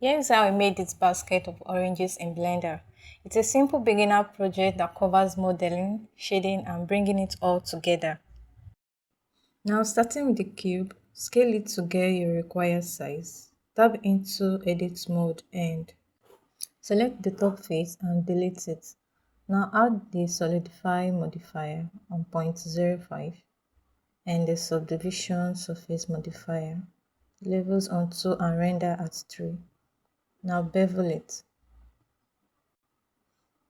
Here's how I made this basket of oranges in Blender. It's a simple beginner project that covers modeling, shading, and bringing it all together. Now starting with the cube, scale it to get your required size. Tap into edit mode and select the top face and delete it. Now add the solidify modifier on 0.05 and the subdivision surface modifier. Levels on 2 and render at 3. Now bevel it.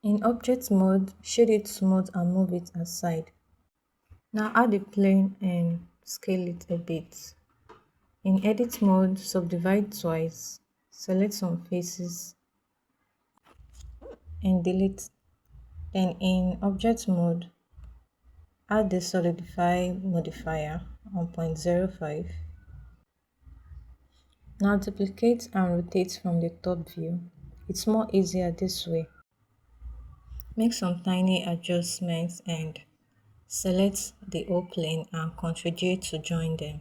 In object mode, shade it smooth and move it aside. Now add the plane and scale it a bit. In edit mode, subdivide twice. Select some faces and delete. Then in object mode, add the solidify modifier on 0.05. Now duplicate and rotate from the top view. It's more easier this way. Make some tiny adjustments and select the whole plane and Ctrl-J to join them.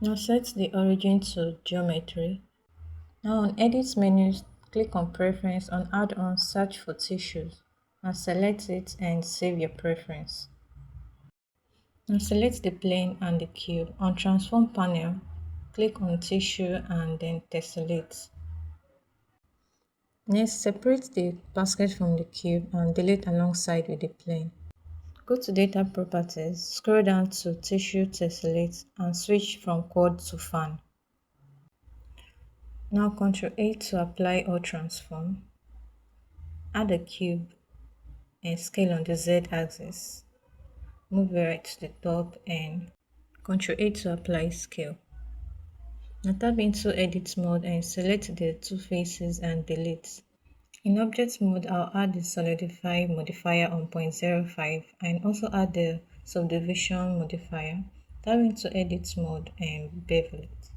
Now set the origin to geometry. Now on edit menu, click on preference and add on search for tissues. Now select it and save your preference. Now select the plane and the cube. On transform panel, click on tissue and then tessellate. Next, separate the basket from the cube and delete alongside with the plane. Go to data properties, scroll down to tissue tessellate and switch from quad to fan. Now Ctrl-A to apply or transform. Add a cube and scale on the Z axis. Move it right to the top and Ctrl-A to apply scale. Now tap into edit mode and select the two faces and delete. In object mode, I'll add the solidify modifier on 0.05 and also add the subdivision modifier. Tap into edit mode and bevel it.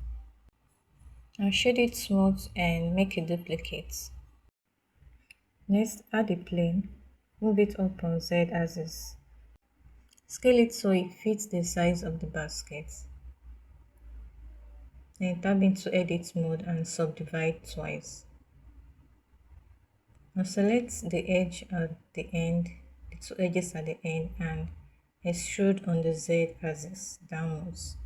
Now shade it smooth and make a duplicate. Next, add the plane. Move it up on Z axis. Scale it so it fits the size of the basket. Then tap into edit mode and subdivide twice. Now select the edge at the end, the two edges at the end, and extrude on the Z axis downwards.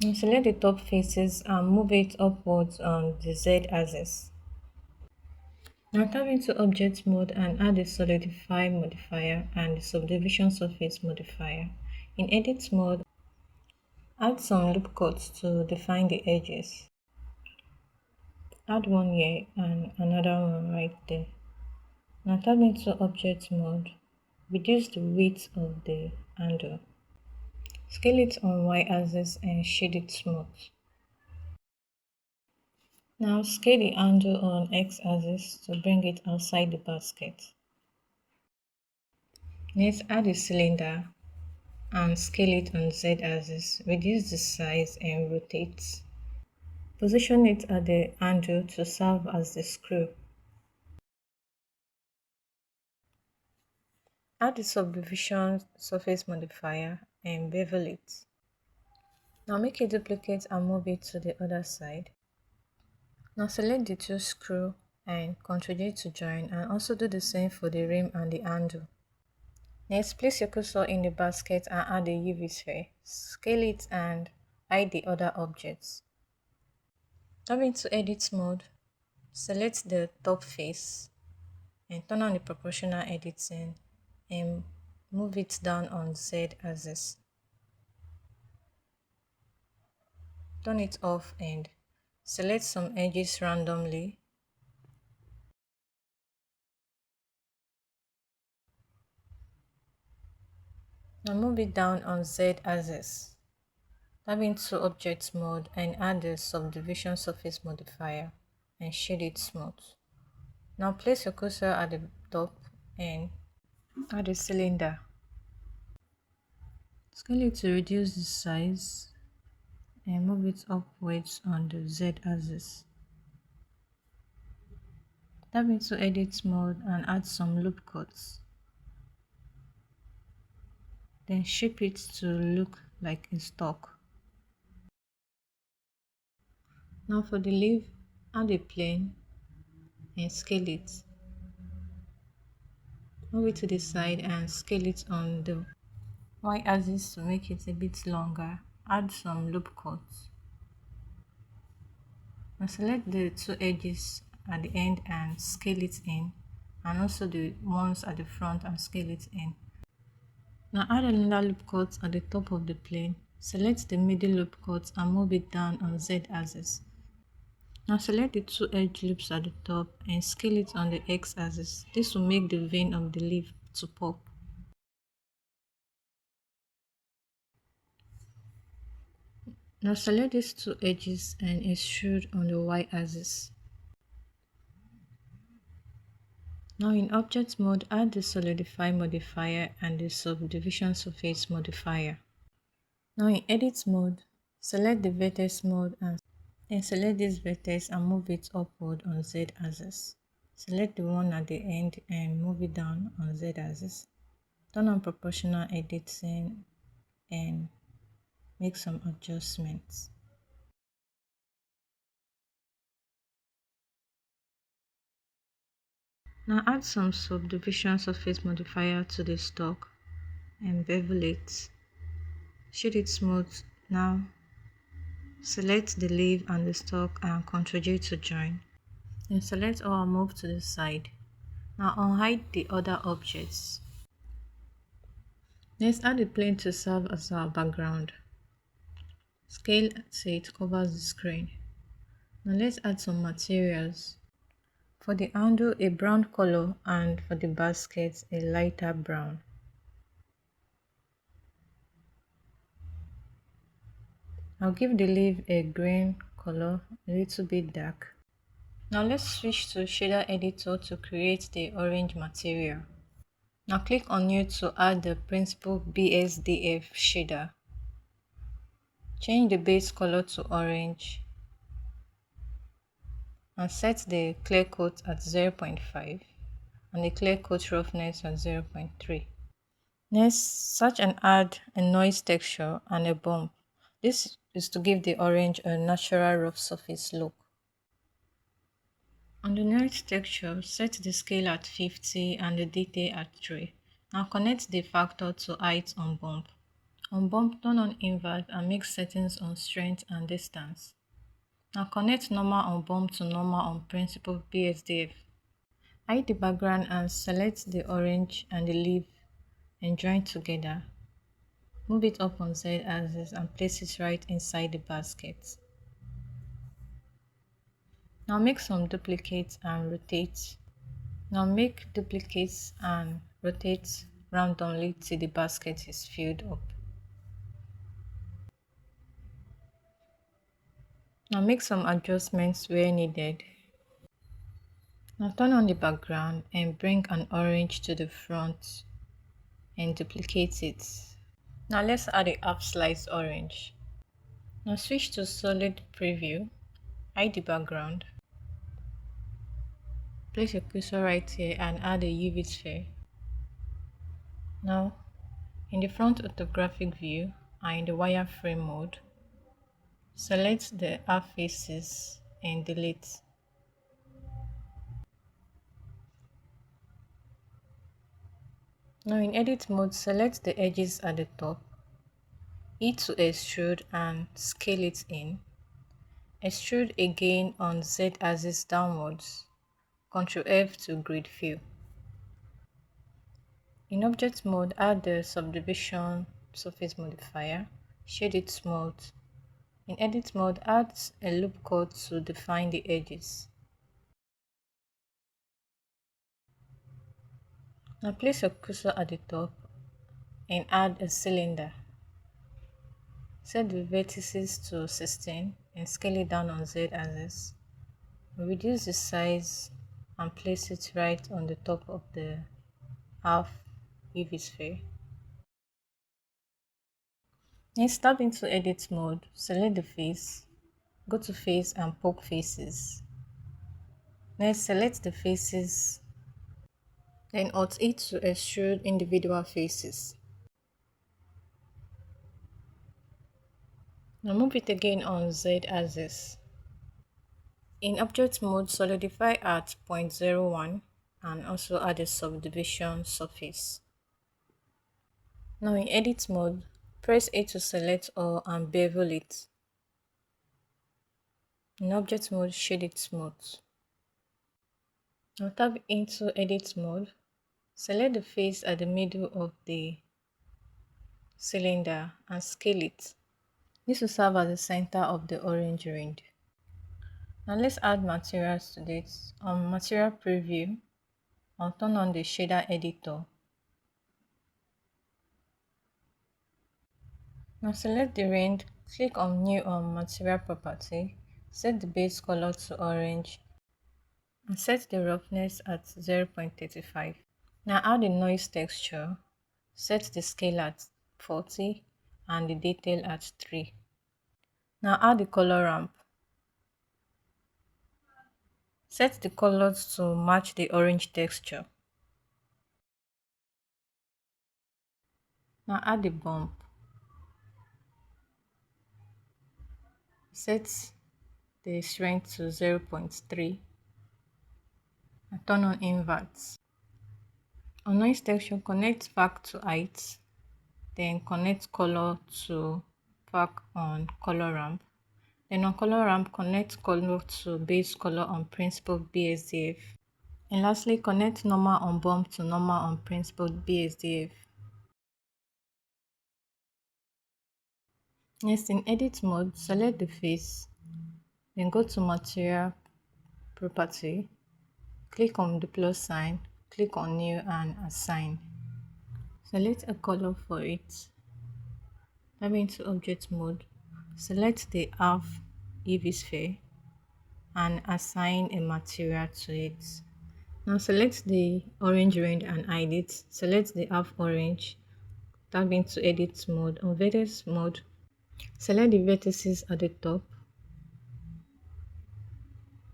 Now select the top faces and move it upwards on the Z axis. Now tap into object mode and add the solidify modifier and the subdivision surface modifier. In edit mode, add some loop cuts to define the edges. Add one here and another one right there. Now tap into object mode. Reduce the width of the handle. Scale it on Y axis and shade it smooth. Now scale the handle on X axis to bring it outside the basket. Next, add a cylinder and scale it on Z axis. Reduce the size and rotate. Position it at the handle to serve as the screw. Add the subdivision surface modifier and bevel it. Now make a duplicate and move it to the other side. Now select the two screw and Ctrl-J to join and also do the same for the rim and the handle. Next, place your cursor in the basket and add the UV sphere. Scale it and hide the other objects. Tap into edit mode, select the top face and turn on the proportional editing and move it down on Z axis. Turn it off and select some edges randomly. Now move it down on Z axis. Tap into object mode and add the subdivision surface modifier and shade it smooth. Now place your cursor at the top and add a cylinder. Scale it to reduce the size and move it upwards on the Z axis. Tap into edit mode and add some loop cuts. Then shape it to look like a stalk. Now for the leaf, add a plane and scale it. Move it to the side and scale it on the y-axis to make it a bit longer. Add some loop cuts. Now select the two edges at the end and scale it in, and also the ones at the front and scale it in. Now add another loop cut at the top of the plane. Select the middle loop cut and move it down on Z axis. Now select the two edge loops at the top and scale it on the X axis. This will make the vein of the leaf to pop. Now select these two edges and extrude on the Y axis. Now in Object mode, add the Solidify modifier and the Subdivision Surface modifier. Now in Edit mode, select the Vertex mode and select this vertex and move it upward on Z axis. Select the one at the end and move it down on Z axis. Turn on proportional editing and make some adjustments. Now add some subdivision surface modifier to the stock and bevel it. Shade it smooth. Now select the leaf and the stock and Ctrl J to join. Then select all and move to the side. Now unhide the other objects. Next, add the plane to serve as our background. Scale so it covers the screen. Now let's add some materials. For the handle, a brown color, and for the basket, a lighter brown. I'll give the leaf a green color, a little bit dark. Now let's switch to shader editor to create the orange material. Now click on new to add the principal BSDF shader. Change the base color to orange and set the clear coat at 0.5 and the clear coat roughness at 0.3. Next, search and add a noise texture and a bump. This is to give the orange a natural rough surface look. On the noise texture, set the scale at 50 and the detail at 3. Now connect the factor to height on bump. On bump, turn on invert and make settings on strength and distance. Now connect normal on bump to normal on principal BSDF. Hide the background and select the orange and the leaf and join together. Move it up on Z axis and place it right inside the basket. Now make some duplicates and rotate. Now make duplicates and rotate randomly till the basket is filled up. Now make some adjustments where needed. Now turn on the background and bring an orange to the front and duplicate it. Now let's add a half sliced orange. Now switch to solid preview, hide the background. Place your cursor right here and add a UV sphere. Now, in the front orthographic view and in the wireframe mode, select the half faces and delete. Now in edit mode, select the edges at the top, E to extrude and scale it in. Extrude again on Z axis downwards. Ctrl F to grid fill. In object mode, add the subdivision surface modifier, shade it smooth. In edit mode, add a loop cut to define the edges. Now place your cursor at the top and add a cylinder. Set the vertices to 16 and scale it down on Z axis. Reduce the size and place it right on the top of the half UV sphere. Next, tap into edit mode, select the face, go to face and poke faces. Next, select the faces, then Alt E to extrude individual faces. Now move it again on Z axis. In object mode, solidify at 0.01 and also add a subdivision surface. Now in edit mode, press A to select all and bevel it. In object mode, shade it smooth. Now tap into edit mode, select the face at the middle of the cylinder and scale it. This will serve as the center of the orange ring. Now let's add materials to this. On material preview, I'll turn on the shader editor. Now select the ring, click on new on material property, set the base color to orange and set the roughness at 0.35. Now add the noise texture, set the scale at 40 and the detail at 3. Now add the color ramp. Set the colors to match the orange texture. Now add the bump. Set the strength to 0.3 and turn on inverts. On noise texture, connect back to height, then connect color to back on color ramp. Then on color ramp, connect color to base color on principled BSDF. And lastly, connect normal on bump to normal on principled BSDF. Next, in edit mode, select the face, then go to material property, click on the plus sign, click on new and assign. Select a color for it. Tap into object mode, select the half UV sphere and assign a material to it. Now select the orange ring and hide it. Select the half orange, tap into edit mode. On vertex mode, select the vertices at the top.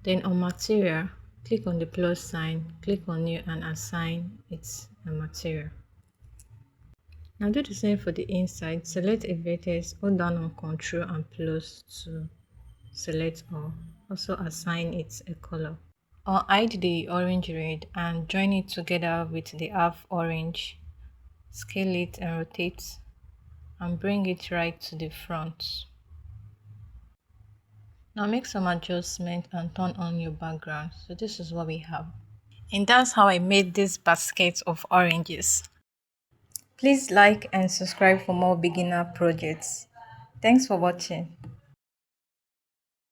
Then on material, click on the plus sign, click on new and assign it a material. Now do the same for the inside. Select a vertex, hold down on Ctrl and plus to select all. Also assign it a color. Or hide the orange red and join it together with the half orange. Scale it and rotate and bring it right to the front. Now make some adjustment and turn on your background. So this is what we have. And that's how I made this basket of oranges. Please like and subscribe for more beginner projects. Thanks for watching.